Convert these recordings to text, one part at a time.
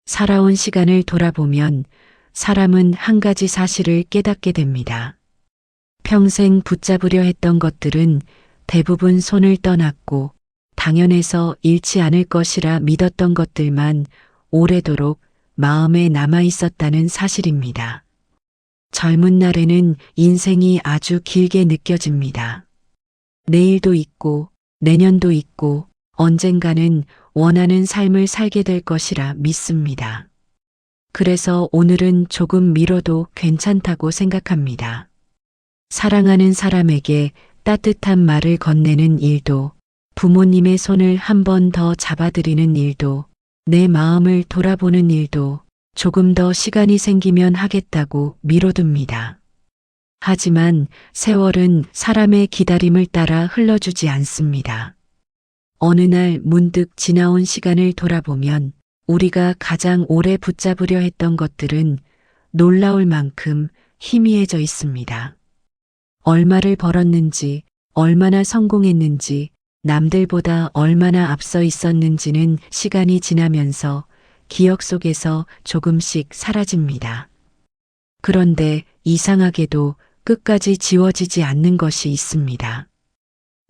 살아온 시간을 돌아보면 사람은 한 가지 사실을 깨닫게 됩니다. 평생 붙잡으려 했던 것들은 대부분 손을 떠났고 당연해서 잃지 않을 것이라 믿었던 것들만 오래도록 마음에 남아 있었다는 사실입니다. 젊은 날에는 인생이 아주 길게 느껴집니다. 내일도 있고 내년도 있고 언젠가는 원하는 삶을 살게 될 것이라 믿습니다. 그래서 오늘은 조금 미뤄도 괜찮다고 생각합니다. 사랑하는 사람에게 따뜻한 말을 건네는 일도, 부모님의 손을 한 번 더 잡아드리는 일도, 내 마음을 돌아보는 일도 조금 더 시간이 생기면 하겠다고 미뤄둡니다. 하지만 세월은 사람의 기다림을 따라 흘러주지 않습니다. 어느 날 문득 지나온 시간을 돌아보면 우리가 가장 오래 붙잡으려 했던 것들은 놀라울 만큼 희미해져 있습니다. 얼마를 벌었는지, 얼마나 성공했는지, 남들보다 얼마나 앞서 있었는지는 시간이 지나면서 기억 속에서 조금씩 사라집니다. 그런데 이상하게도 끝까지 지워지지 않는 것이 있습니다.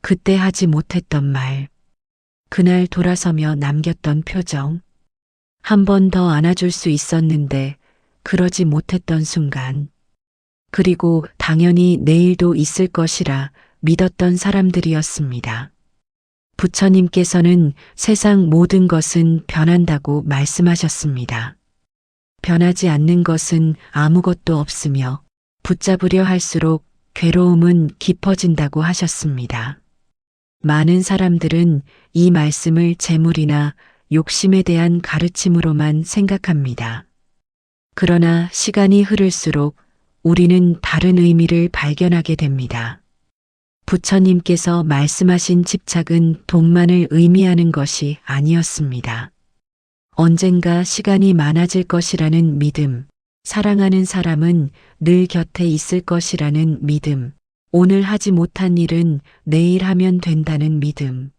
그때 하지 못했던 말, 그날 돌아서며 남겼던 표정, 한 번 더 안아줄 수 있었는데 그러지 못했던 순간, 그리고 당연히 내일도 있을 것이라 믿었던 사람들이었습니다. 부처님께서는 세상 모든 것은 변한다고 말씀하셨습니다. 변하지 않는 것은 아무것도 없으며 붙잡으려 할수록 괴로움은 깊어진다고 하셨습니다. 많은 사람들은 이 말씀을 재물이나 욕심에 대한 가르침으로만 생각합니다. 그러나 시간이 흐를수록 우리는 다른 의미를 발견하게 됩니다. 부처님께서 말씀하신 집착은 돈만을 의미하는 것이 아니었습니다. 언젠가 시간이 많아질 것이라는 믿음, 사랑하는 사람은 늘 곁에 있을 것이라는 믿음, 오늘 하지 못한 일은 내일 하면 된다는 믿음.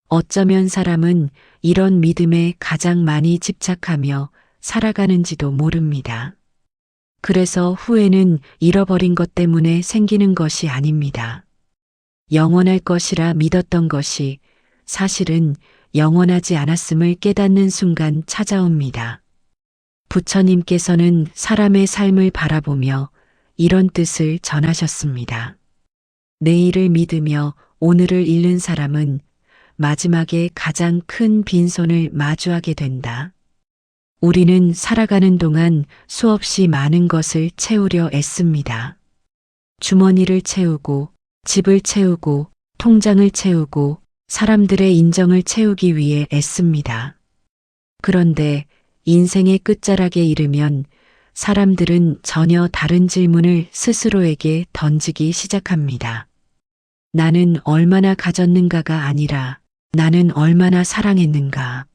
어쩌면 사람은 이런 믿음에 가장 많이 집착하며 살아가는지도 모릅니다. 그래서 후회는 잃어버린 것 때문에 생기는 것이 아닙니다. 영원할 것이라 믿었던 것이 사실은 영원하지 않았음을 깨닫는 순간 찾아옵니다. 부처님께서는 사람의 삶을 바라보며 이런 뜻을 전하셨습니다. 내일을 믿으며 오늘을 잃는 사람은 마지막에 가장 큰 빈손을 마주하게 된다. 우리는 살아가는 동안 수없이 많은 것을 채우려 애씁니다. 주머니를 채우고, 집을 채우고, 통장을 채우고, 사람들의 인정을 채우기 위해 애씁니다. 그런데 인생의 끝자락에 이르면 사람들은 전혀 다른 질문을 스스로에게 던지기 시작합니다. 나는 얼마나 가졌는가가 아니라 나는 얼마나 사랑했는가.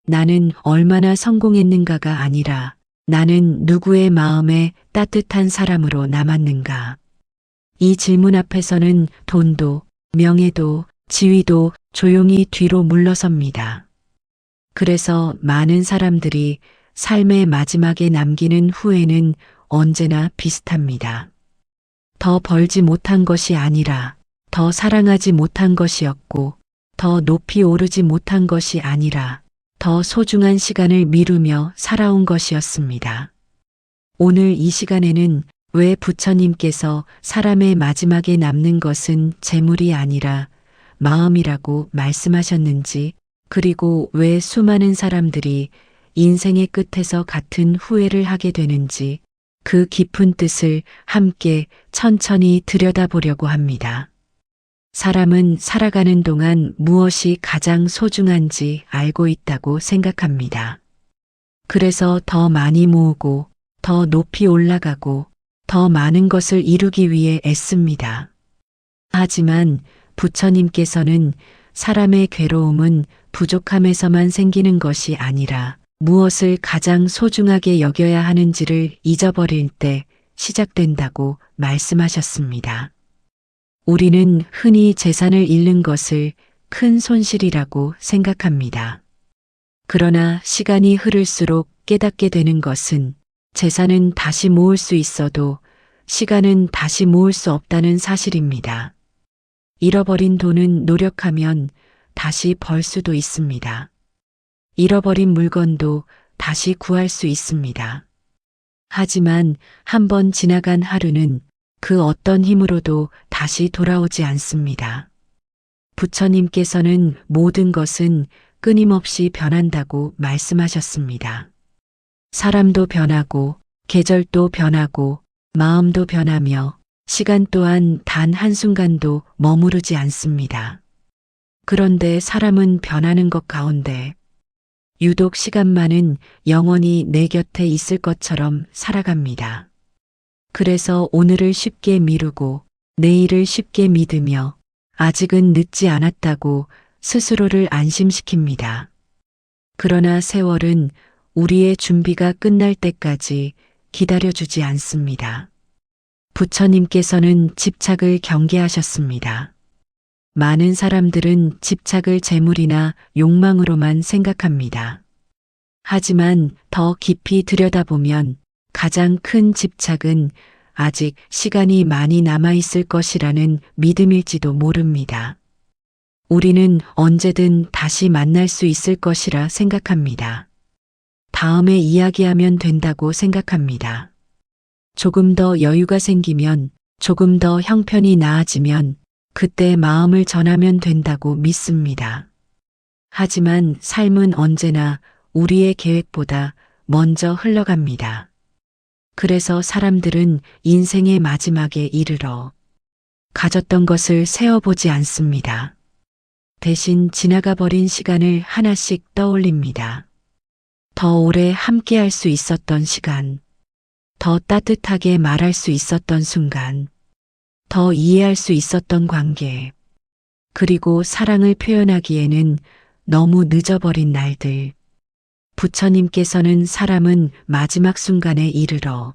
나는 얼마나 성공했는가가 아니라 나는 누구의 마음에 따뜻한 사람으로 남았는가. 이 질문 앞에서는 돈도, 명예도, 지위도 조용히 뒤로 물러섭니다. 그래서 많은 사람들이 삶의 마지막에 남기는 후회는 언제나 비슷합니다. 더 벌지 못한 것이 아니라 더 사랑하지 못한 것이었고, 더 높이 오르지 못한 것이 아니라 더 소중한 시간을 미루며 살아온 것이었습니다. 오늘 이 시간에는 왜 부처님께서 사람의 마지막에 남는 것은 재물이 아니라 마음이라고 말씀하셨는지, 그리고 왜 수많은 사람들이 인생의 끝에서 같은 후회를 하게 되는지 그 깊은 뜻을 함께 천천히 들여다보려고 합니다. 사람은 살아가는 동안 무엇이 가장 소중한지 알고 있다고 생각합니다. 그래서 더 많이 모으고, 더 높이 올라가고, 더 많은 것을 이루기 위해 애씁니다. 하지만 부처님께서는 사람의 괴로움은 부족함에서만 생기는 것이 아니라 무엇을 가장 소중하게 여겨야 하는지를 잊어버릴 때 시작된다고 말씀하셨습니다. 우리는 흔히 재산을 잃는 것을 큰 손실이라고 생각합니다. 그러나 시간이 흐를수록 깨닫게 되는 것은 재산은 다시 모을 수 있어도 시간은 다시 모을 수 없다는 사실입니다. 잃어버린 돈은 노력하면 다시 벌 수도 있습니다. 잃어버린 물건도 다시 구할 수 있습니다. 하지만 한 번 지나간 하루는 그 어떤 힘으로도 다시 돌아오지 않습니다. 부처님께서는 모든 것은 끊임없이 변한다고 말씀하셨습니다. 사람도 변하고, 계절도 변하고, 마음도 변하며, 시간 또한 단 한순간도 머무르지 않습니다. 그런데 사람은 변하는 것 가운데 유독 시간만은 영원히 내 곁에 있을 것처럼 살아갑니다. 그래서 오늘을 쉽게 미루고 내일을 쉽게 믿으며 아직은 늦지 않았다고 스스로를 안심시킵니다. 그러나 세월은 우리의 준비가 끝날 때까지 기다려주지 않습니다. 부처님께서는 집착을 경계하셨습니다. 많은 사람들은 집착을 재물이나 욕망으로만 생각합니다. 하지만 더 깊이 들여다보면 가장 큰 집착은 아직 시간이 많이 남아있을 것이라는 믿음일지도 모릅니다. 우리는 언제든 다시 만날 수 있을 것이라 생각합니다. 다음에 이야기하면 된다고 생각합니다. 조금 더 여유가 생기면, 조금 더 형편이 나아지면 그때 마음을 전하면 된다고 믿습니다. 하지만 삶은 언제나 우리의 계획보다 먼저 흘러갑니다. 그래서 사람들은 인생의 마지막에 이르러 가졌던 것을 세어보지 않습니다. 대신 지나가 버린 시간을 하나씩 떠올립니다. 더 오래 함께할 수 있었던 시간, 더 따뜻하게 말할 수 있었던 순간, 더 이해할 수 있었던 관계, 그리고 사랑을 표현하기에는 너무 늦어버린 날들. 부처님께서는 사람은 마지막 순간에 이르러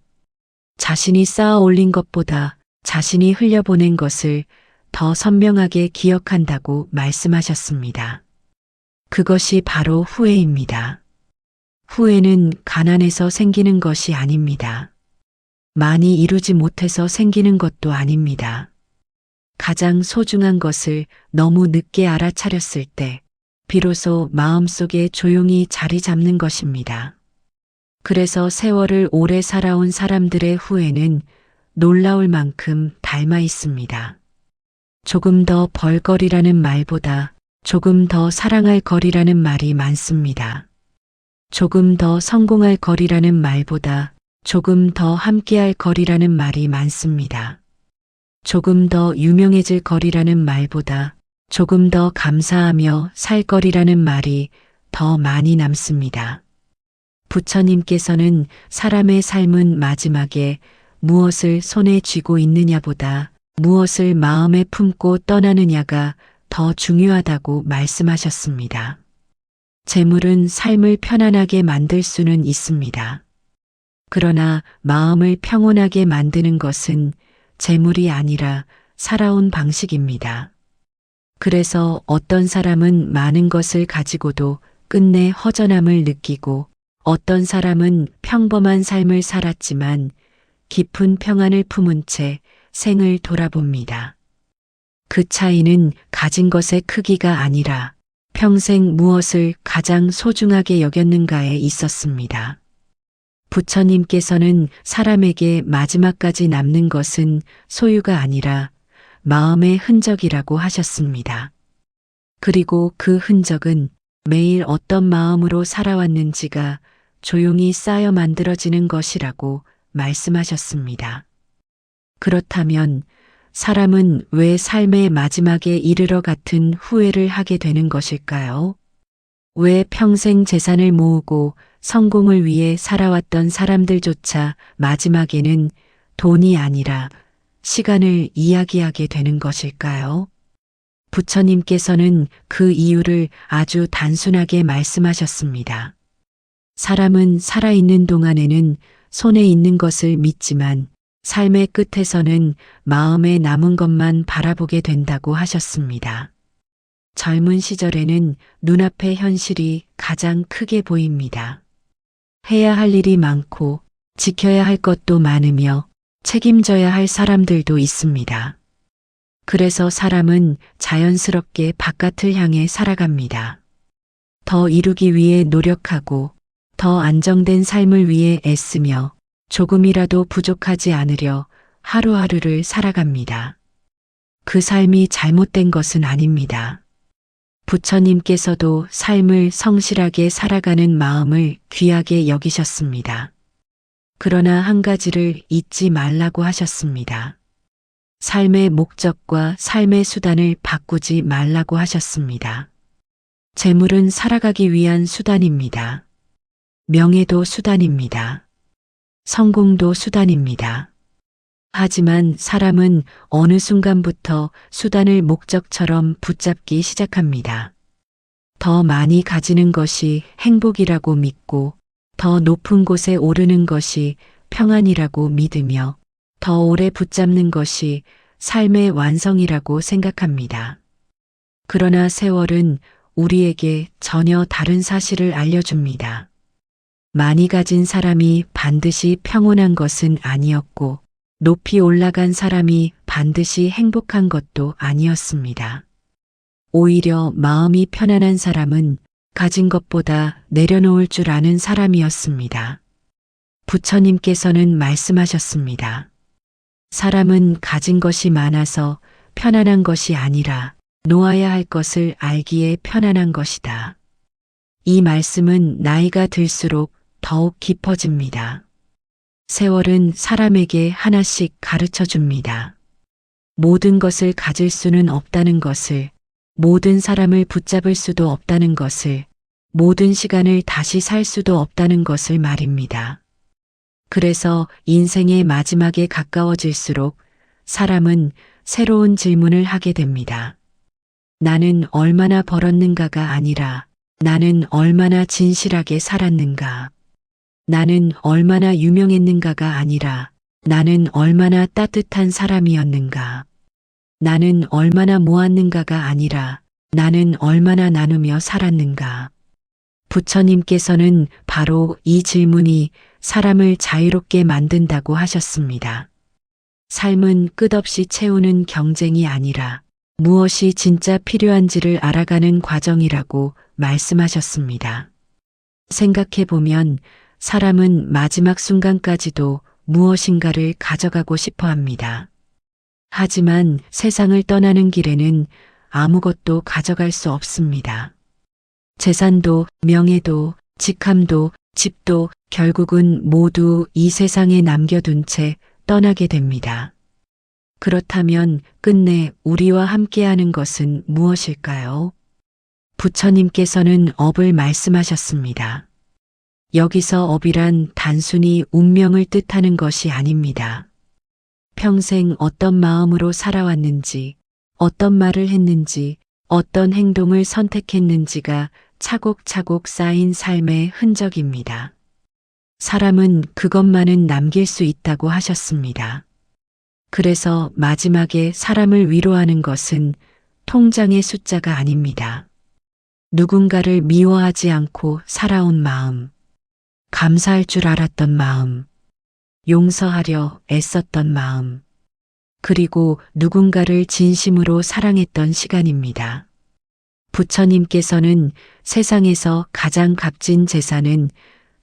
자신이 쌓아 올린 것보다 자신이 흘려보낸 것을 더 선명하게 기억한다고 말씀하셨습니다. 그것이 바로 후회입니다. 후회는 가난해서 생기는 것이 아닙니다. 많이 이루지 못해서 생기는 것도 아닙니다. 가장 소중한 것을 너무 늦게 알아차렸을 때 비로소 마음속에 조용히 자리 잡는 것입니다. 그래서 세월을 오래 살아온 사람들의 후회는 놀라울 만큼 닮아 있습니다. 조금 더 벌 거리라는 말보다 조금 더 사랑할 거리라는 말이 많습니다. 조금 더 성공할 거리라는 말보다 조금 더 함께할 거리라는 말이 많습니다. 조금 더 유명해질 거리라는 말보다 조금 더 감사하며 살 거리라는 말이 더 많이 남습니다. 부처님께서는 사람의 삶은 마지막에 무엇을 손에 쥐고 있느냐보다 무엇을 마음에 품고 떠나느냐가 더 중요하다고 말씀하셨습니다. 재물은 삶을 편안하게 만들 수는 있습니다. 그러나 마음을 평온하게 만드는 것은 재물이 아니라 살아온 방식입니다. 그래서 어떤 사람은 많은 것을 가지고도 끝내 허전함을 느끼고 어떤 사람은 평범한 삶을 살았지만 깊은 평안을 품은 채 생을 돌아봅니다. 그 차이는 가진 것의 크기가 아니라 평생 무엇을 가장 소중하게 여겼는가에 있었습니다. 부처님께서는 사람에게 마지막까지 남는 것은 소유가 아니라 마음의 흔적이라고 하셨습니다. 그리고 그 흔적은 매일 어떤 마음으로 살아왔는지가 조용히 쌓여 만들어지는 것이라고 말씀하셨습니다. 그렇다면 사람은 왜 삶의 마지막에 이르러 같은 후회를 하게 되는 것일까요? 왜 평생 재산을 모으고 성공을 위해 살아왔던 사람들조차 마지막에는 돈이 아니라 시간을 이야기하게 되는 것일까요? 부처님께서는 그 이유를 아주 단순하게 말씀하셨습니다. 사람은 살아있는 동안에는 손에 있는 것을 믿지만 삶의 끝에서는 마음에 남은 것만 바라보게 된다고 하셨습니다. 젊은 시절에는 눈앞의 현실이 가장 크게 보입니다. 해야 할 일이 많고 지켜야 할 것도 많으며 책임져야 할 사람들도 있습니다. 그래서 사람은 자연스럽게 바깥을 향해 살아갑니다. 더 이루기 위해 노력하고 더 안정된 삶을 위해 애쓰며 조금이라도 부족하지 않으려 하루하루를 살아갑니다. 그 삶이 잘못된 것은 아닙니다. 부처님께서도 삶을 성실하게 살아가는 마음을 귀하게 여기셨습니다. 그러나 한 가지를 잊지 말라고 하셨습니다. 삶의 목적과 삶의 수단을 바꾸지 말라고 하셨습니다. 재물은 살아가기 위한 수단입니다. 명예도 수단입니다. 성공도 수단입니다. 하지만 사람은 어느 순간부터 수단을 목적처럼 붙잡기 시작합니다. 더 많이 가지는 것이 행복이라고 믿고 더 높은 곳에 오르는 것이 평안이라고 믿으며 더 오래 붙잡는 것이 삶의 완성이라고 생각합니다. 그러나 세월은 우리에게 전혀 다른 사실을 알려줍니다. 많이 가진 사람이 반드시 평온한 것은 아니었고 높이 올라간 사람이 반드시 행복한 것도 아니었습니다. 오히려 마음이 편안한 사람은 가진 것보다 내려놓을 줄 아는 사람이었습니다. 부처님께서는 말씀하셨습니다. 사람은 가진 것이 많아서 편안한 것이 아니라 놓아야 할 것을 알기에 편안한 것이다. 이 말씀은 나이가 들수록 더욱 깊어집니다. 세월은 사람에게 하나씩 가르쳐 줍니다. 모든 것을 가질 수는 없다는 것을, 모든 사람을 붙잡을 수도 없다는 것을, 모든 시간을 다시 살 수도 없다는 것을 말입니다. 그래서 인생의 마지막에 가까워질수록 사람은 새로운 질문을 하게 됩니다. 나는 얼마나 벌었는가가 아니라 나는 얼마나 진실하게 살았는가. 나는 얼마나 유명했는가가 아니라 나는 얼마나 따뜻한 사람이었는가. 나는 얼마나 모았는가가 아니라 나는 얼마나 나누며 살았는가. 부처님께서는 바로 이 질문이 사람을 자유롭게 만든다고 하셨습니다. 삶은 끝없이 채우는 경쟁이 아니라 무엇이 진짜 필요한지를 알아가는 과정이라고 말씀하셨습니다. 생각해보면 사람은 마지막 순간까지도 무엇인가를 가져가고 싶어 합니다. 하지만 세상을 떠나는 길에는 아무것도 가져갈 수 없습니다. 재산도, 명예도, 직함도, 집도 결국은 모두 이 세상에 남겨둔 채 떠나게 됩니다. 그렇다면 끝내 우리와 함께하는 것은 무엇일까요? 부처님께서는 업을 말씀하셨습니다. 여기서 업이란 단순히 운명을 뜻하는 것이 아닙니다. 평생 어떤 마음으로 살아왔는지, 어떤 말을 했는지, 어떤 행동을 선택했는지가 차곡차곡 쌓인 삶의 흔적입니다. 사람은 그것만은 남길 수 있다고 하셨습니다. 그래서 마지막에 사람을 위로하는 것은 통장의 숫자가 아닙니다. 누군가를 미워하지 않고 살아온 마음, 감사할 줄 알았던 마음, 용서하려 애썼던 마음, 그리고 누군가를 진심으로 사랑했던 시간입니다. 부처님께서는 세상에서 가장 값진 재산은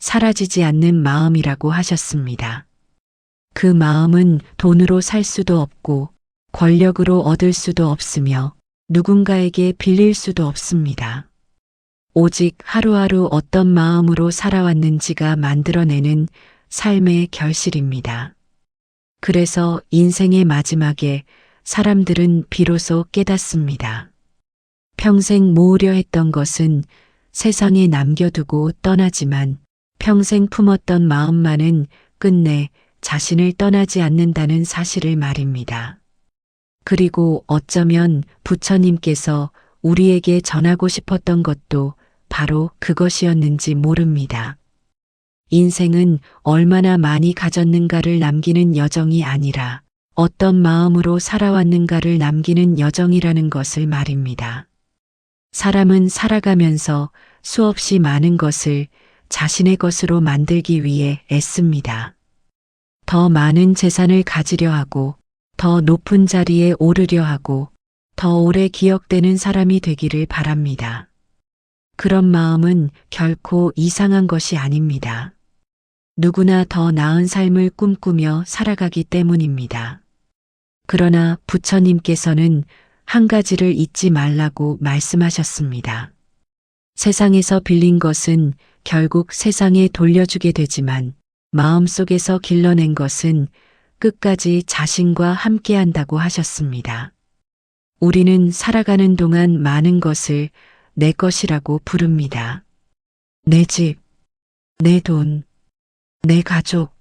사라지지 않는 마음이라고 하셨습니다. 그 마음은 돈으로 살 수도 없고 권력으로 얻을 수도 없으며 누군가에게 빌릴 수도 없습니다. 오직 하루하루 어떤 마음으로 살아왔는지가 만들어내는 삶의 결실입니다. 그래서 인생의 마지막에 사람들은 비로소 깨닫습니다. 평생 모으려 했던 것은 세상에 남겨두고 떠나지만 평생 품었던 마음만은 끝내 자신을 떠나지 않는다는 사실을 말입니다. 그리고 어쩌면 부처님께서 우리에게 전하고 싶었던 것도 바로 그것이었는지 모릅니다. 인생은 얼마나 많이 가졌는가를 남기는 여정이 아니라 어떤 마음으로 살아왔는가를 남기는 여정이라는 것을 말입니다. 사람은 살아가면서 수없이 많은 것을 자신의 것으로 만들기 위해 애씁니다. 더 많은 재산을 가지려 하고, 더 높은 자리에 오르려 하고, 더 오래 기억되는 사람이 되기를 바랍니다. 그런 마음은 결코 이상한 것이 아닙니다. 누구나 더 나은 삶을 꿈꾸며 살아가기 때문입니다. 그러나 부처님께서는 한 가지를 잊지 말라고 말씀하셨습니다. 세상에서 빌린 것은 결국 세상에 돌려주게 되지만 마음속에서 길러낸 것은 끝까지 자신과 함께 한다고 하셨습니다. 우리는 살아가는 동안 많은 것을 내 것이라고 부릅니다. 내 집, 내 돈, 내 가족,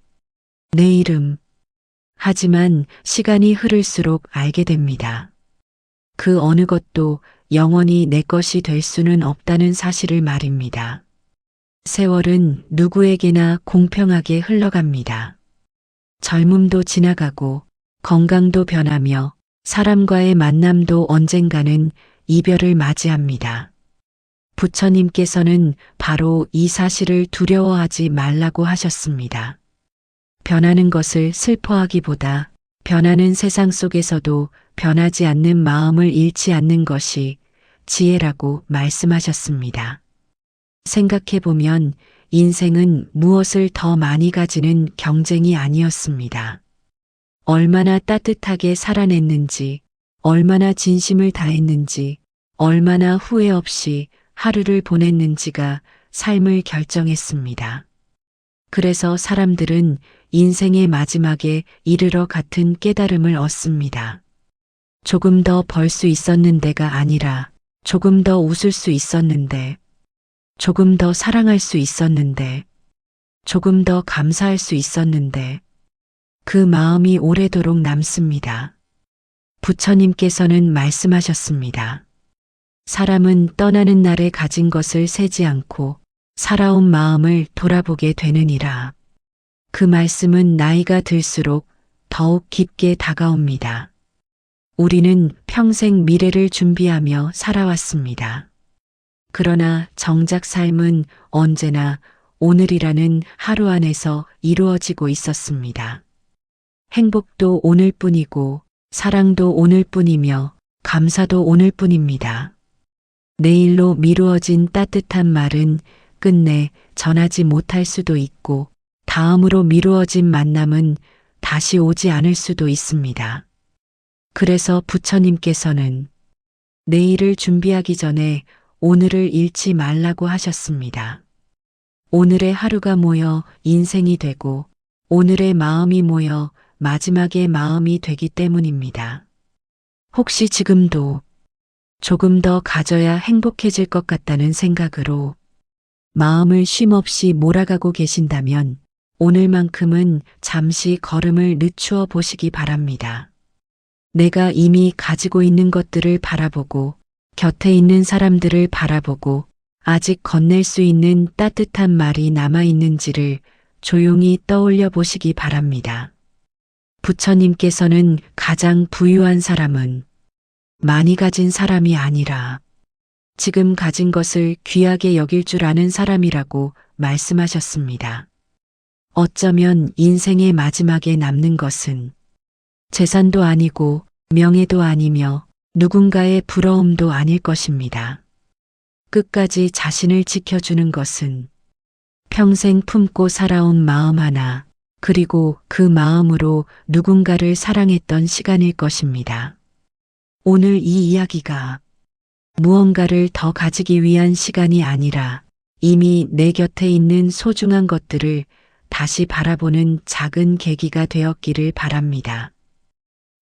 내 이름. 하지만 시간이 흐를수록 알게 됩니다. 그 어느 것도 영원히 내 것이 될 수는 없다는 사실을 말입니다. 세월은 누구에게나 공평하게 흘러갑니다. 젊음도 지나가고 건강도 변하며 사람과의 만남도 언젠가는 이별을 맞이합니다. 부처님께서는 바로 이 사실을 두려워하지 말라고 하셨습니다. 변하는 것을 슬퍼하기보다 변하는 세상 속에서도 변하지 않는 마음을 잃지 않는 것이 지혜라고 말씀하셨습니다. 생각해보면 인생은 무엇을 더 많이 가지는 경쟁이 아니었습니다. 얼마나 따뜻하게 살아냈는지, 얼마나 진심을 다했는지, 얼마나 후회 없이 하루를 보냈는지가 삶을 결정했습니다. 그래서 사람들은 인생의 마지막에 이르러 같은 깨달음을 얻습니다. 조금 더 벌 수 있었는데가 아니라 조금 더 웃을 수 있었는데, 조금 더 사랑할 수 있었는데, 조금 더 감사할 수 있었는데, 그 마음이 오래도록 남습니다. 부처님께서는 말씀하셨습니다. 사람은 떠나는 날에 가진 것을 세지 않고 살아온 마음을 돌아보게 되느니라. 그 말씀은 나이가 들수록 더욱 깊게 다가옵니다. 우리는 평생 미래를 준비하며 살아왔습니다. 그러나 정작 삶은 언제나 오늘이라는 하루 안에서 이루어지고 있었습니다. 행복도 오늘뿐이고 사랑도 오늘뿐이며 감사도 오늘뿐입니다. 내일로 미루어진 따뜻한 말은 끝내 전하지 못할 수도 있고 다음으로 미루어진 만남은 다시 오지 않을 수도 있습니다. 그래서 부처님께서는 내일을 준비하기 전에 오늘을 잃지 말라고 하셨습니다. 오늘의 하루가 모여 인생이 되고 오늘의 마음이 모여 마지막의 마음이 되기 때문입니다. 혹시 지금도 조금 더 가져야 행복해질 것 같다는 생각으로 마음을 쉼없이 몰아가고 계신다면 오늘만큼은 잠시 걸음을 늦추어 보시기 바랍니다. 내가 이미 가지고 있는 것들을 바라보고 곁에 있는 사람들을 바라보고 아직 건넬 수 있는 따뜻한 말이 남아있는지를 조용히 떠올려 보시기 바랍니다. 부처님께서는 가장 부유한 사람은 많이 가진 사람이 아니라 지금 가진 것을 귀하게 여길 줄 아는 사람이라고 말씀하셨습니다. 어쩌면 인생의 마지막에 남는 것은 재산도 아니고 명예도 아니며 누군가의 부러움도 아닐 것입니다. 끝까지 자신을 지켜주는 것은 평생 품고 살아온 마음 하나, 그리고 그 마음으로 누군가를 사랑했던 시간일 것입니다. 오늘 이 이야기가 무언가를 더 가지기 위한 시간이 아니라 이미 내 곁에 있는 소중한 것들을 다시 바라보는 작은 계기가 되었기를 바랍니다.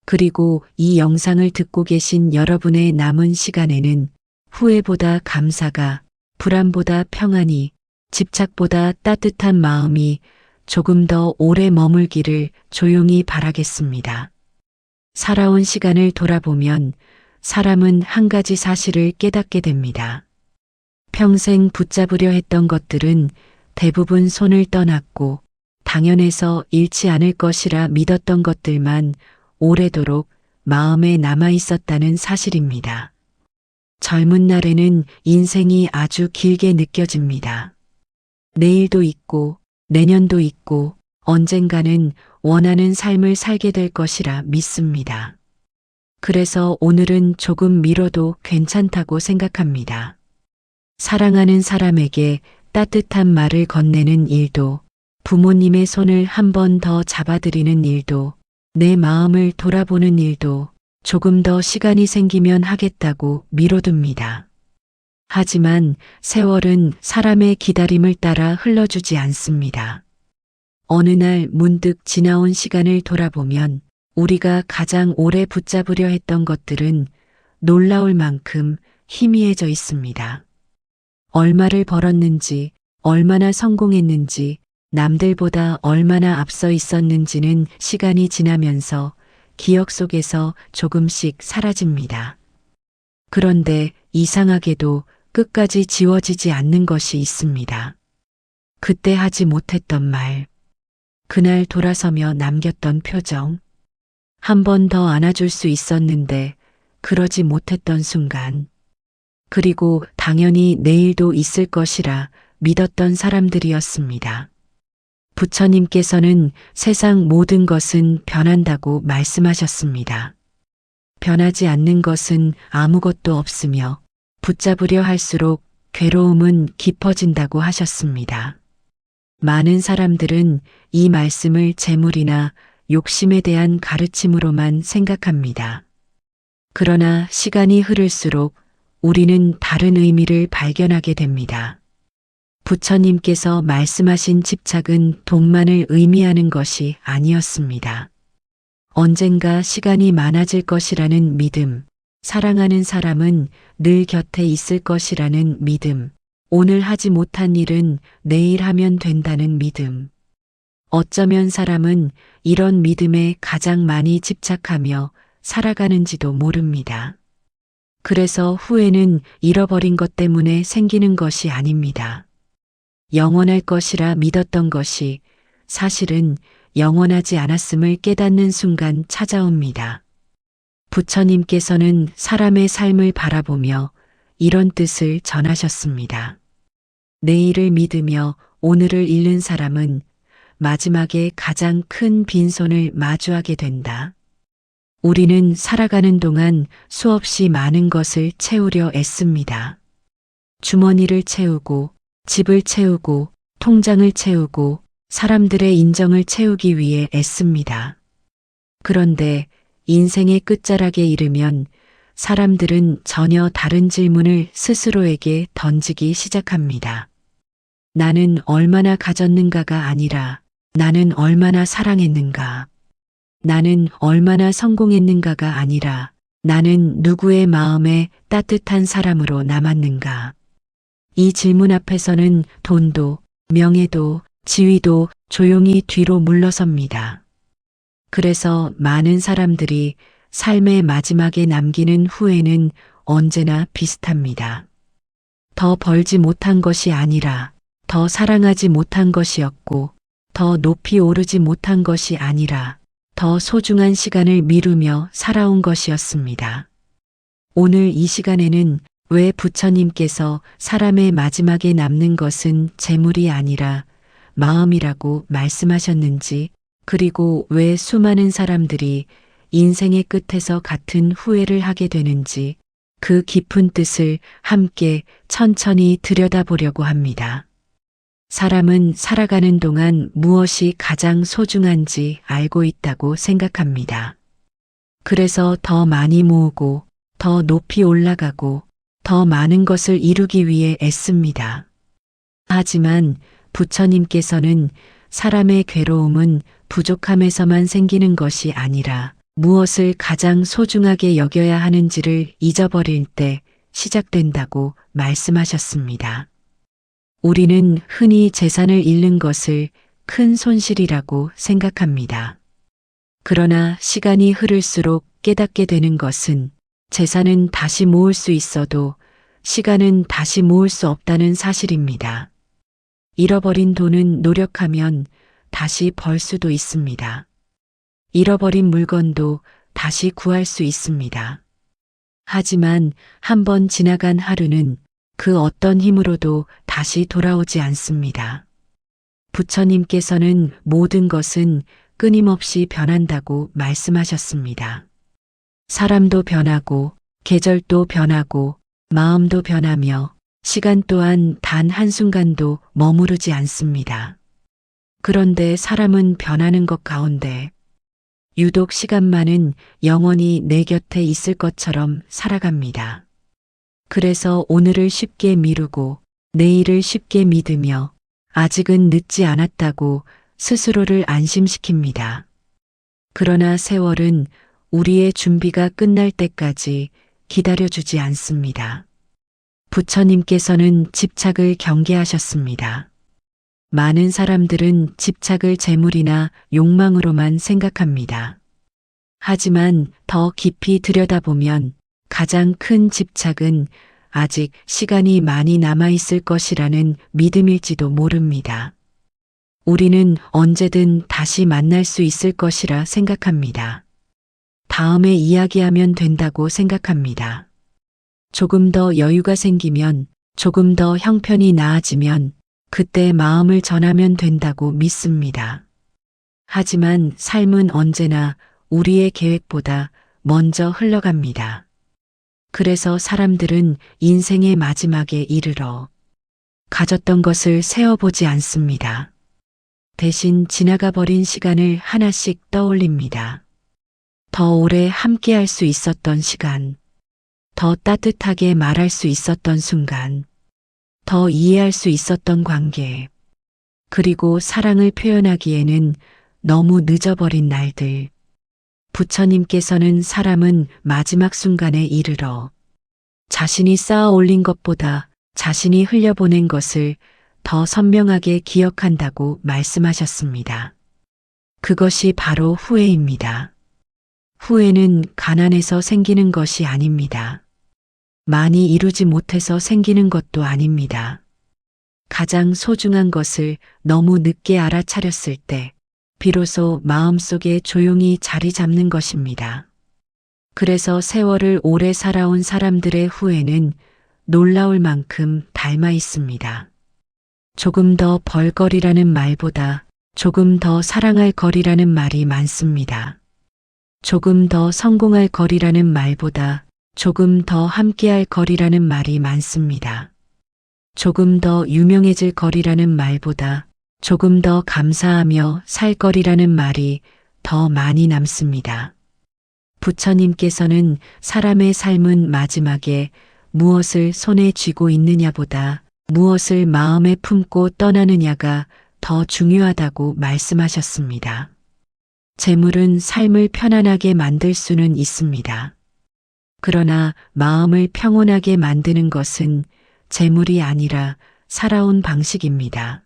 그리고 이 영상을 듣고 계신 여러분의 남은 시간에는 후회보다 감사가, 불안보다 평안이, 집착보다 따뜻한 마음이 조금 더 오래 머물기를 조용히 바라겠습니다. 살아온 시간을 돌아보면 사람은 한 가지 사실을 깨닫게 됩니다. 평생 붙잡으려 했던 것들은 대부분 손을 떠났고 당연해서 잃지 않을 것이라 믿었던 것들만 오래도록 마음에 남아 있었다는 사실입니다. 젊은 날에는 인생이 아주 길게 느껴집니다. 내일도 있고, 내년도 있고, 언젠가는 원하는 삶을 살게 될 것이라 믿습니다. 그래서 오늘은 조금 미뤄도 괜찮다고 생각합니다. 사랑하는 사람에게 따뜻한 말을 건네는 일도, 부모님의 손을 한 번 더 잡아드리는 일도, 내 마음을 돌아보는 일도 조금 더 시간이 생기면 하겠다고 미뤄둡니다. 하지만 세월은 사람의 기다림을 따라 흘러주지 않습니다. 어느 날 문득 지나온 시간을 돌아보면 우리가 가장 오래 붙잡으려 했던 것들은 놀라울 만큼 희미해져 있습니다. 얼마를 벌었는지, 얼마나 성공했는지, 남들보다 얼마나 앞서 있었는지는 시간이 지나면서 기억 속에서 조금씩 사라집니다. 그런데 이상하게도 끝까지 지워지지 않는 것이 있습니다. 그때 하지 못했던 말, 그날 돌아서며 남겼던 표정, 한 번 더 안아줄 수 있었는데 그러지 못했던 순간, 그리고 당연히 내일도 있을 것이라 믿었던 사람들이었습니다. 부처님께서는 세상 모든 것은 변한다고 말씀하셨습니다. 변하지 않는 것은 아무것도 없으며 붙잡으려 할수록 괴로움은 깊어진다고 하셨습니다. 많은 사람들은 이 말씀을 재물이나 욕심에 대한 가르침으로만 생각합니다. 그러나 시간이 흐를수록 우리는 다른 의미를 발견하게 됩니다. 부처님께서 말씀하신 집착은 돈만을 의미하는 것이 아니었습니다. 언젠가 시간이 많아질 것이라는 믿음, 사랑하는 사람은 늘 곁에 있을 것이라는 믿음, 오늘 하지 못한 일은 내일 하면 된다는 믿음. 어쩌면 사람은 이런 믿음에 가장 많이 집착하며 살아가는지도 모릅니다. 그래서 후회는 잃어버린 것 때문에 생기는 것이 아닙니다. 영원할 것이라 믿었던 것이 사실은 영원하지 않았음을 깨닫는 순간 찾아옵니다. 부처님께서는 사람의 삶을 바라보며 이런 뜻을 전하셨습니다. 내일을 믿으며 오늘을 잃는 사람은 마지막에 가장 큰 빈손을 마주하게 된다. 우리는 살아가는 동안 수없이 많은 것을 채우려 애씁니다. 주머니를 채우고, 집을 채우고, 통장을 채우고, 사람들의 인정을 채우기 위해 애씁니다. 그런데 인생의 끝자락에 이르면 사람들은 전혀 다른 질문을 스스로에게 던지기 시작합니다. 나는 얼마나 가졌는가가 아니라 나는 얼마나 사랑했는가. 나는 얼마나 성공했는가가 아니라 나는 누구의 마음에 따뜻한 사람으로 남았는가. 이 질문 앞에서는 돈도, 명예도, 지위도 조용히 뒤로 물러섭니다. 그래서 많은 사람들이 삶의 마지막에 남기는 후회는 언제나 비슷합니다. 더 벌지 못한 것이 아니라 더 사랑하지 못한 것이었고, 더 높이 오르지 못한 것이 아니라 더 소중한 시간을 미루며 살아온 것이었습니다. 오늘 이 시간에는 왜 부처님께서 사람의 마지막에 남는 것은 재물이 아니라 마음이라고 말씀하셨는지, 그리고 왜 수많은 사람들이 인생의 끝에서 같은 후회를 하게 되는지 그 깊은 뜻을 함께 천천히 들여다보려고 합니다. 사람은 살아가는 동안 무엇이 가장 소중한지 알고 있다고 생각합니다. 그래서 더 많이 모으고, 더 높이 올라가고, 더 많은 것을 이루기 위해 애씁니다. 하지만 부처님께서는 사람의 괴로움은 부족함에서만 생기는 것이 아니라 무엇을 가장 소중하게 여겨야 하는지를 잊어버릴 때 시작된다고 말씀하셨습니다. 우리는 흔히 재산을 잃는 것을 큰 손실이라고 생각합니다. 그러나 시간이 흐를수록 깨닫게 되는 것은 재산은 다시 모을 수 있어도 시간은 다시 모을 수 없다는 사실입니다. 잃어버린 돈은 노력하면 다시 벌 수도 있습니다. 잃어버린 물건도 다시 구할 수 있습니다. 하지만 한 번 지나간 하루는 그 어떤 힘으로도 다시 돌아오지 않습니다. 부처님께서는 모든 것은 끊임없이 변한다고 말씀하셨습니다. 사람도 변하고, 계절도 변하고, 마음도 변하며, 시간 또한 단 한순간도 머무르지 않습니다. 그런데 사람은 변하는 것 가운데 유독 시간만은 영원히 내 곁에 있을 것처럼 살아갑니다. 그래서 오늘을 쉽게 미루고 내일을 쉽게 믿으며 아직은 늦지 않았다고 스스로를 안심시킵니다. 그러나 세월은 우리의 준비가 끝날 때까지 기다려주지 않습니다. 부처님께서는 집착을 경계하셨습니다. 많은 사람들은 집착을 재물이나 욕망으로만 생각합니다. 하지만 더 깊이 들여다보면 가장 큰 집착은 아직 시간이 많이 남아있을 것이라는 믿음일지도 모릅니다. 우리는 언제든 다시 만날 수 있을 것이라 생각합니다. 다음에 이야기하면 된다고 생각합니다. 조금 더 여유가 생기면, 조금 더 형편이 나아지면 그때 마음을 전하면 된다고 믿습니다. 하지만 삶은 언제나 우리의 계획보다 먼저 흘러갑니다. 그래서 사람들은 인생의 마지막에 이르러 가졌던 것을 세어보지 않습니다. 대신 지나가 버린 시간을 하나씩 떠올립니다. 더 오래 함께할 수 있었던 시간, 더 따뜻하게 말할 수 있었던 순간, 더 이해할 수 있었던 관계, 그리고 사랑을 표현하기에는 너무 늦어버린 날들. 부처님께서는 사람은 마지막 순간에 이르러 자신이 쌓아 올린 것보다 자신이 흘려보낸 것을 더 선명하게 기억한다고 말씀하셨습니다. 그것이 바로 후회입니다. 후회는 가난해서 생기는 것이 아닙니다. 많이 이루지 못해서 생기는 것도 아닙니다. 가장 소중한 것을 너무 늦게 알아차렸을 때 비로소 마음속에 조용히 자리 잡는 것입니다. 그래서 세월을 오래 살아온 사람들의 후회는 놀라울 만큼 닮아 있습니다. 조금 더 벌 거리라는 말보다 조금 더 사랑할 거리라는 말이 많습니다. 조금 더 성공할 거리라는 말보다 조금 더 함께할 거리라는 말이 많습니다. 조금 더 유명해질 거리라는 말보다 조금 더 감사하며 살 거리라는 말이 더 많이 남습니다. 부처님께서는 사람의 삶은 마지막에 무엇을 손에 쥐고 있느냐보다 무엇을 마음에 품고 떠나느냐가 더 중요하다고 말씀하셨습니다. 재물은 삶을 편안하게 만들 수는 있습니다. 그러나 마음을 평온하게 만드는 것은 재물이 아니라 살아온 방식입니다.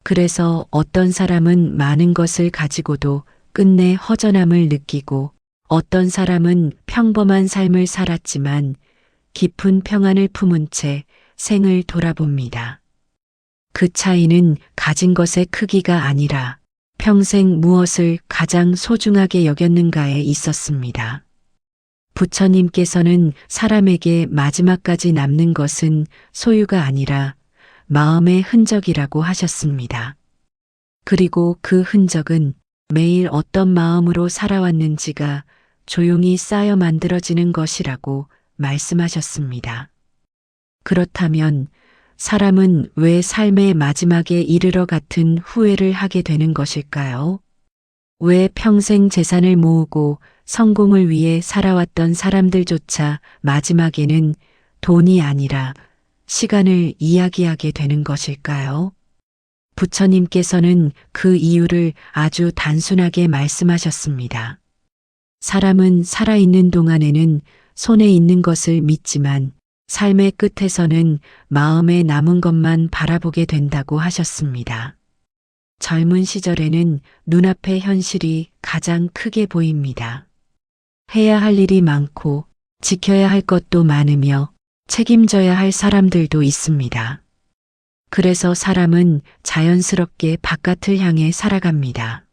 그래서 어떤 사람은 많은 것을 가지고도 끝내 허전함을 느끼고 어떤 사람은 평범한 삶을 살았지만 깊은 평안을 품은 채 생을 돌아봅니다. 그 차이는 가진 것의 크기가 아니라 평생 무엇을 가장 소중하게 여겼는가에 있었습니다. 부처님께서는 사람에게 마지막까지 남는 것은 소유가 아니라 마음의 흔적이라고 하셨습니다. 그리고 그 흔적은 매일 어떤 마음으로 살아왔는지가 조용히 쌓여 만들어지는 것이라고 말씀하셨습니다. 그렇다면 사람은 왜 삶의 마지막에 이르러 같은 후회를 하게 되는 것일까요? 왜 평생 재산을 모으고 성공을 위해 살아왔던 사람들조차 마지막에는 돈이 아니라 시간을 이야기하게 되는 것일까요? 부처님께서는 그 이유를 아주 단순하게 말씀하셨습니다. 사람은 살아있는 동안에는 손에 있는 것을 믿지만 삶의 끝에서는 마음에 남은 것만 바라보게 된다고 하셨습니다. 젊은 시절에는 눈앞의 현실이 가장 크게 보입니다. 해야 할 일이 많고 지켜야 할 것도 많으며 책임져야 할 사람들도 있습니다. 그래서 사람은 자연스럽게 바깥을 향해 살아갑니다.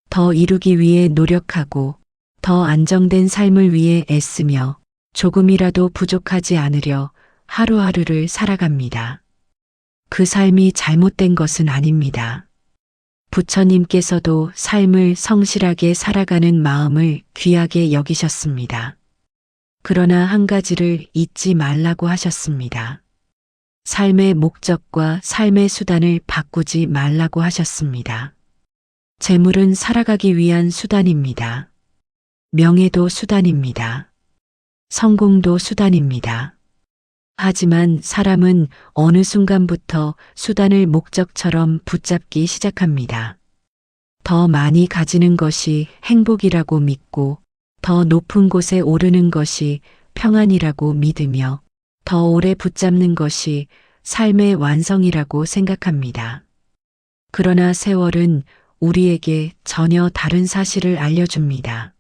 더 이루기 위해 노력하고 더 안정된 삶을 위해 애쓰며 조금이라도 부족하지 않으려 하루하루를 살아갑니다. 그 삶이 잘못된 것은 아닙니다. 부처님께서도 삶을 성실하게 살아가는 마음을 귀하게 여기셨습니다. 그러나 한 가지를 잊지 말라고 하셨습니다. 삶의 목적과 삶의 수단을 바꾸지 말라고 하셨습니다. 재물은 살아가기 위한 수단입니다. 명예도 수단입니다. 성공도 수단입니다. 하지만 사람은 어느 순간부터 수단을 목적처럼 붙잡기 시작합니다. 더 많이 가지는 것이 행복이라고 믿고 더 높은 곳에 오르는 것이 평안이라고 믿으며 더 오래 붙잡는 것이 삶의 완성이라고 생각합니다. 그러나 세월은 우리에게 전혀 다른 사실을 알려줍니다.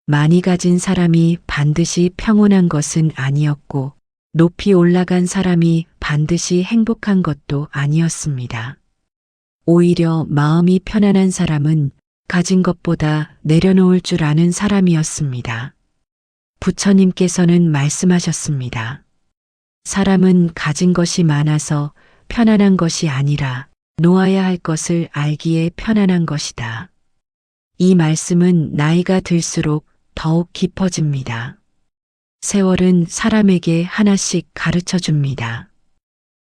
많이 가진 사람이 반드시 평온한 것은 아니었고 높이 올라간 사람이 반드시 행복한 것도 아니었습니다. 오히려 마음이 편안한 사람은 가진 것보다 내려놓을 줄 아는 사람이었습니다. 부처님께서는 말씀하셨습니다. 사람은 가진 것이 많아서 편안한 것이 아니라 놓아야 할 것을 알기에 편안한 것이다. 이 말씀은 나이가 들수록 더욱 깊어집니다. 세월은 사람에게 하나씩 가르쳐 줍니다.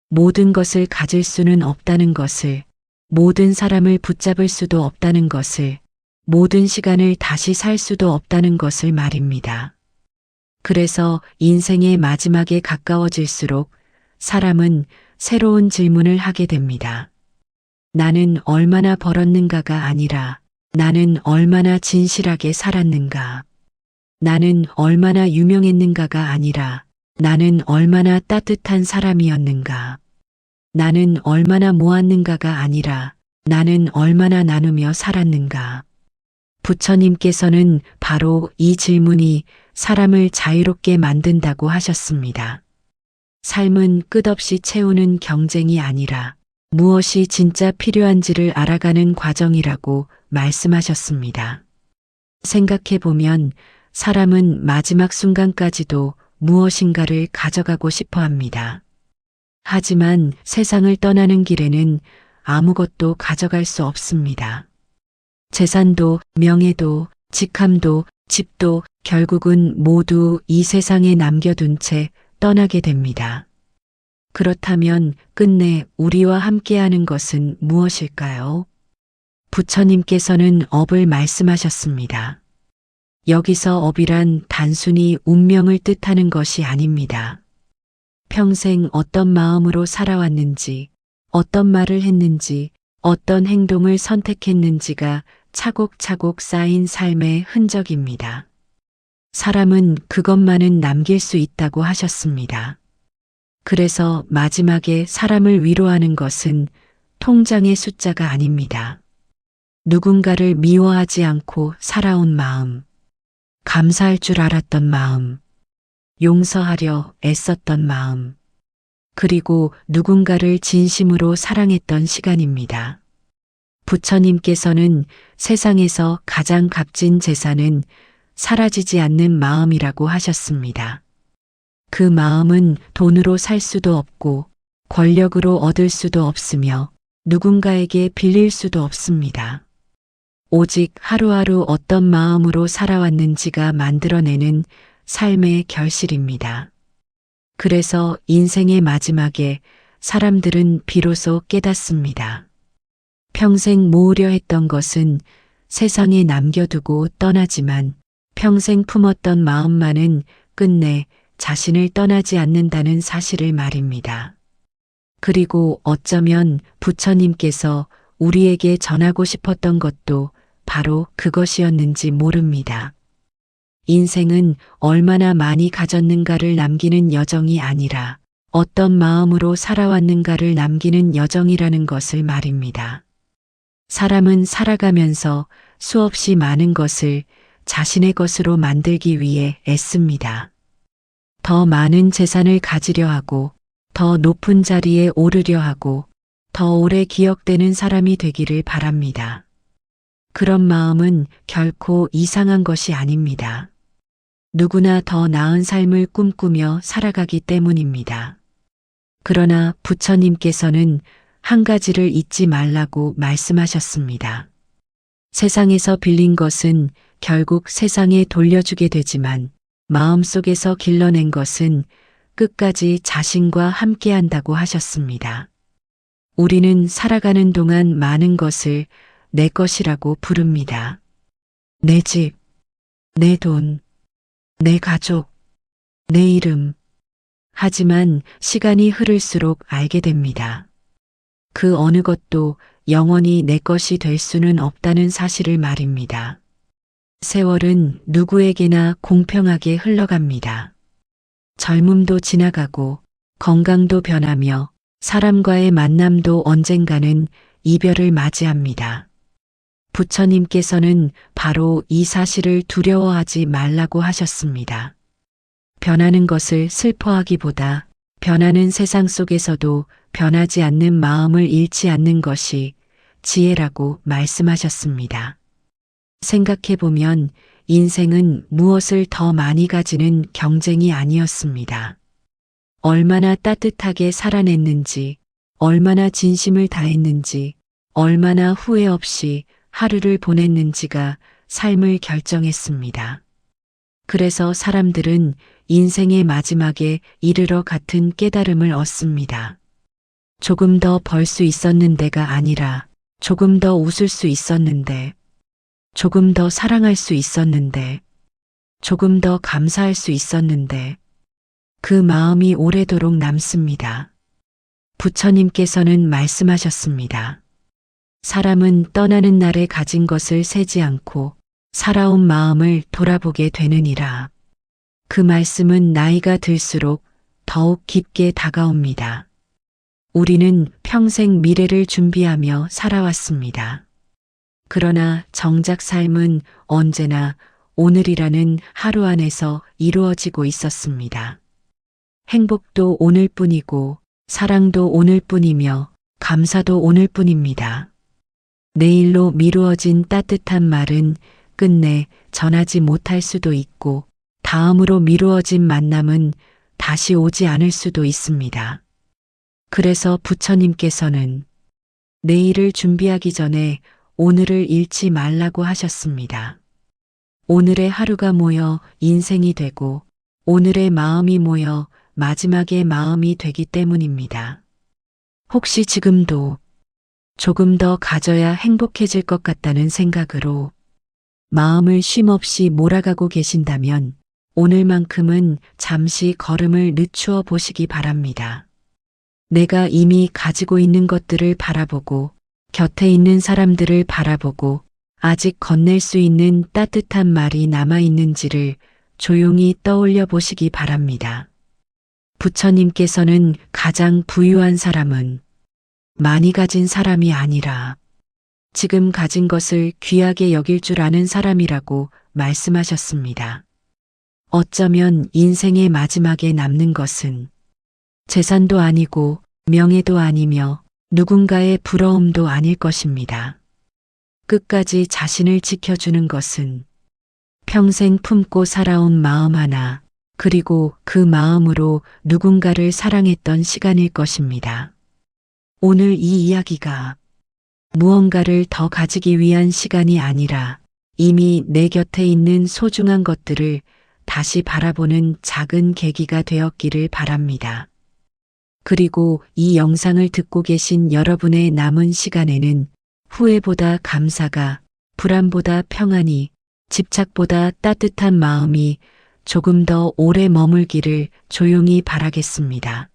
모든 것을 가질 수는 없다는 것을, 모든 사람을 붙잡을 수도 없다는 것을, 모든 시간을 다시 살 수도 없다는 것을 말입니다. 그래서 인생의 마지막에 가까워질수록 사람은 새로운 질문을 하게 됩니다. 나는 얼마나 벌었는가가 아니라 나는 얼마나 진실하게 살았는가. 나는 얼마나 유명했는가가 아니라 나는 얼마나 따뜻한 사람이었는가. 나는 얼마나 모았는가가 아니라 나는 얼마나 나누며 살았는가. 부처님께서는 바로 이 질문이 사람을 자유롭게 만든다고 하셨습니다. 삶은 끝없이 채우는 경쟁이 아니라 무엇이 진짜 필요한지를 알아가는 과정이라고 말씀하셨습니다. 생각해보면 사람은 마지막 순간까지도 무엇인가를 가져가고 싶어 합니다. 하지만 세상을 떠나는 길에는 아무것도 가져갈 수 없습니다. 재산도, 명예도, 직함도, 집도 결국은 모두 이 세상에 남겨둔 채 떠나게 됩니다. 그렇다면 끝내 우리와 함께하는 것은 무엇일까요? 부처님께서는 업을 말씀하셨습니다. 여기서 업이란 단순히 운명을 뜻하는 것이 아닙니다. 평생 어떤 마음으로 살아왔는지, 어떤 말을 했는지, 어떤 행동을 선택했는지가 차곡차곡 쌓인 삶의 흔적입니다. 사람은 그것만은 남길 수 있다고 하셨습니다. 그래서 마지막에 사람을 위로하는 것은 통장의 숫자가 아닙니다. 누군가를 미워하지 않고 살아온 마음, 감사할 줄 알았던 마음, 용서하려 애썼던 마음, 그리고 누군가를 진심으로 사랑했던 시간입니다. 부처님께서는 세상에서 가장 값진 재산은 사라지지 않는 마음이라고 하셨습니다. 그 마음은 돈으로 살 수도 없고 권력으로 얻을 수도 없으며 누군가에게 빌릴 수도 없습니다. 오직 하루하루 어떤 마음으로 살아왔는지가 만들어내는 삶의 결실입니다. 그래서 인생의 마지막에 사람들은 비로소 깨닫습니다. 평생 모으려 했던 것은 세상에 남겨두고 떠나지만 평생 품었던 마음만은 끝내 자신을 떠나지 않는다는 사실을 말입니다. 그리고 어쩌면 부처님께서 우리에게 전하고 싶었던 것도 바로 그것이었는지 모릅니다. 인생은 얼마나 많이 가졌는가를 남기는 여정이 아니라 어떤 마음으로 살아왔는가를 남기는 여정이라는 것을 말입니다. 사람은 살아가면서 수없이 많은 것을 자신의 것으로 만들기 위해 애씁니다. 더 많은 재산을 가지려 하고, 더 높은 자리에 오르려 하고, 더 오래 기억되는 사람이 되기를 바랍니다. 그런 마음은 결코 이상한 것이 아닙니다. 누구나 더 나은 삶을 꿈꾸며 살아가기 때문입니다. 그러나 부처님께서는 한 가지를 잊지 말라고 말씀하셨습니다. 세상에서 빌린 것은 결국 세상에 돌려주게 되지만 마음속에서 길러낸 것은 끝까지 자신과 함께한다고 하셨습니다. 우리는 살아가는 동안 많은 것을 내 것이라고 부릅니다. 내 집, 내 돈, 내 가족, 내 이름. 하지만 시간이 흐를수록 알게 됩니다. 그 어느 것도 영원히 내 것이 될 수는 없다는 사실을 말입니다. 세월은 누구에게나 공평하게 흘러갑니다. 젊음도 지나가고 건강도 변하며 사람과의 만남도 언젠가는 이별을 맞이합니다. 부처님께서는 바로 이 사실을 두려워하지 말라고 하셨습니다. 변하는 것을 슬퍼하기보다 변하는 세상 속에서도 변하지 않는 마음을 잃지 않는 것이 지혜라고 말씀하셨습니다. 생각해보면 인생은 무엇을 더 많이 가지는 경쟁이 아니었습니다. 얼마나 따뜻하게 살아냈는지, 얼마나 진심을 다했는지, 얼마나 후회 없이 하루를 보냈는지가 삶을 결정했습니다. 그래서 사람들은 인생의 마지막에 이르러 같은 깨달음을 얻습니다. 조금 더 벌 수 있었는데가 아니라 조금 더 웃을 수 있었는데, 조금 더 사랑할 수 있었는데, 조금 더 감사할 수 있었는데, 그 마음이 오래도록 남습니다. 부처님께서는 말씀하셨습니다. 사람은 떠나는 날에 가진 것을 세지 않고 살아온 마음을 돌아보게 되느니라. 그 말씀은 나이가 들수록 더욱 깊게 다가옵니다. 우리는 평생 미래를 준비하며 살아왔습니다. 그러나 정작 삶은 언제나 오늘이라는 하루 안에서 이루어지고 있었습니다. 행복도 오늘뿐이고 사랑도 오늘뿐이며 감사도 오늘뿐입니다. 내일로 미루어진 따뜻한 말은 끝내 전하지 못할 수도 있고 다음으로 미루어진 만남은 다시 오지 않을 수도 있습니다. 그래서 부처님께서는 내일을 준비하기 전에 오늘을 잃지 말라고 하셨습니다. 오늘의 하루가 모여 인생이 되고 오늘의 마음이 모여 마지막의 마음이 되기 때문입니다. 혹시 지금도 조금 더 가져야 행복해질 것 같다는 생각으로 마음을 쉼없이 몰아가고 계신다면 오늘만큼은 잠시 걸음을 늦추어 보시기 바랍니다. 내가 이미 가지고 있는 것들을 바라보고 곁에 있는 사람들을 바라보고 아직 건넬 수 있는 따뜻한 말이 남아있는지를 조용히 떠올려 보시기 바랍니다. 부처님께서는 가장 부유한 사람은 많이 가진 사람이 아니라 지금 가진 것을 귀하게 여길 줄 아는 사람이라고 말씀하셨습니다. 어쩌면 인생의 마지막에 남는 것은 재산도 아니고 명예도 아니며 누군가의 부러움도 아닐 것입니다. 끝까지 자신을 지켜주는 것은 평생 품고 살아온 마음 하나, 그리고 그 마음으로 누군가를 사랑했던 시간일 것입니다. 오늘 이 이야기가 무언가를 더 가지기 위한 시간이 아니라 이미 내 곁에 있는 소중한 것들을 다시 바라보는 작은 계기가 되었기를 바랍니다. 그리고 이 영상을 듣고 계신 여러분의 남은 시간에는 후회보다 감사가, 불안보다 평안이, 집착보다 따뜻한 마음이 조금 더 오래 머물기를 조용히 바라겠습니다.